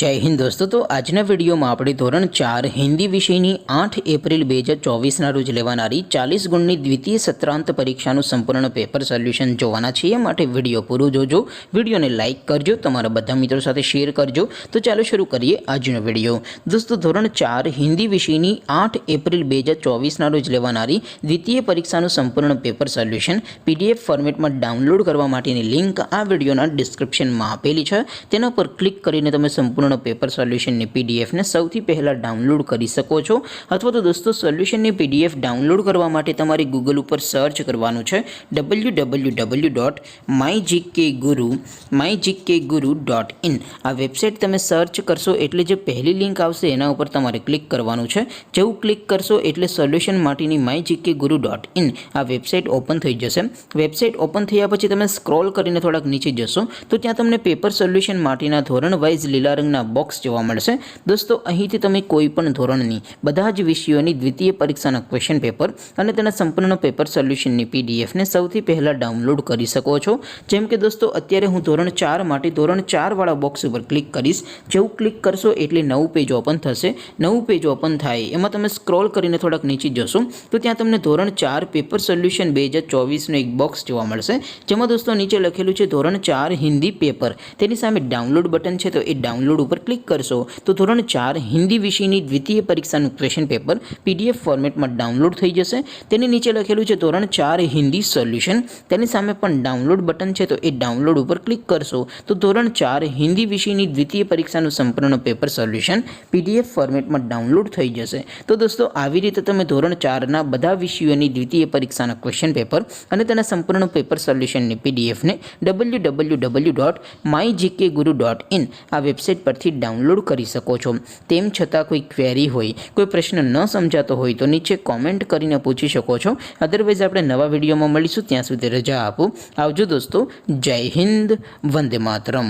जय हिंद दोस्तों। तो आजना वीडियो में આપણે ધોરણ 4 હિન્દી વિષયની 8 એપ્રિલ 2024 રોજ લેવાનારી 40 ગુણની દ્વિતીય સત્રાંત પરીક્ષાનું સંપૂર્ણ પેપર સોલ્યુશન જોવાના છીએ। માટે વિડિયો પૂરો જોજો, વિડિયોને લાઈક કરજો, તમારા બધા મિત્રો સાથે શેર કરજો। તો ચાલો શરૂ કરીએ આજનો વિડિયો। દોસ્તો ધોરણ 4 હિન્દી વિષયની 8 એપ્રિલ 2024 રોજ લેવાનારી દ્વિતીય પરીક્ષાનું સંપૂર્ણ પેપર સોલ્યુશન PDF ફોર્મેટમાં ડાઉનલોડ કરવા માટેની લિંક આ વિડિયોના ડિસ્ક્રિપ્શનમાં આપેલી છે। તેના પર ક્લિક કરીને તમે સંપૂર્ણ पेपर सोल्यूशन ने पीडीएफ ने सौथी पहला डाउनलॉड करी सको छो। अथवा तो दोस्तों सोल्यूशन ने पीडीएफ डाउनलॉड करवा माटे तमारे गूगल पर सर्च करवानुं छे www.mygkguru.in। आ वेबसाइट तमे सर्च करशो एटले जे पहली लिंक आवशे एना उपर तमारे क्लिक करवानुं छे। जेवुं क्लिक करशो एटले सोल्यूशन माटेनी mygkguru.in आ वेबसाइट ओपन थई जशे। वेबसाइट ओपन थया पछी तमे स्क्रॉल करीने थोड़ाक नीचे जशो तो त्यां तमने पेपर सोल्यूशन माटेना धोरण वाइज लीला रंगना बॉक्स जोवा मळशे। दोस्तों અહીંથી તમે કોઈ પણ ધોરણની બધા જ વિષયોની દ્વિતીય પરીક્ષાના ક્વેશ્ચન પેપર અને તેના સંપૂર્ણ પેપર સોલ્યુશનની પીડીએફ ને સૌથી પહેલા ડાઉનલોડ કરી શકો છો। જેમ કે દોસ્તો અત્યારે હું ધોરણ 4 માટે ધોરણ 4 વાળા બોક્સ ઉપર ક્લિક કરીશ। જેવું ક્લિક કરશો એટલે નવું પેજ ઓપન થશે। નવું પેજ ઓપન થાય એમાં તમે સ્ક્રોલ કરીને થોડાક નીચે જશો તો ત્યાં તમને ધોરણ 4 પેપર સોલ્યુશન 2024 નો એક બોક્સ જોવા મળશે। જેમાં દોસ્તો નીચે લખેલું છે ધોરણ 4 હિન્દી પેપર, તેની સામે ડાઉનલોડ બટન છે તો એ ડાઉનલોડ पर क्लिक करशो तो धोरण 4 हिंदी विषयनी द्वितीय परीक्षाનું क्वेश्चन पेपर पीडीएफ फॉर्मेट में डाउनलॉड थई जशे। तेनी नीचे लखेलुं छे धोरण 4 हिंदी सोल्यूशन, तेनी सामे पण डाउनलॉड बटन छे तो ए डाउनलॉड पर क्लिक करशो तो धोरण 4 हिंदी विषयनी द्वितीय परीक्षाનું संपूर्ण पेपर सोल्यूशन पीडीएफ फॉर्मेट में डाउनलॉड थई जशे। तो दोस्तों આવી રીતે તમે ધોરણ 4 ના બધા વિષયોની દ્વિતીય પરીક્ષાના ક્વેશ્ચન પેપર અને તેના સંપૂર્ણ પેપર સોલ્યુશનની પીડીએફ ને www.mygkguru.in આ વેબસાઇટ પરથી डाउनलॉड करी सको छो। तेम छतां कोई क्वेरी होय, कोई प्रश्न न समजातो होय तो नीचे कॉमेंट करीने पूछी शको छो। अदरवाइज आपणे नवा विडियोमां मळीशुं, त्यां सुधी रजा आपो। आवजो दोस्तों। जय हिंद, वंदे मातरम।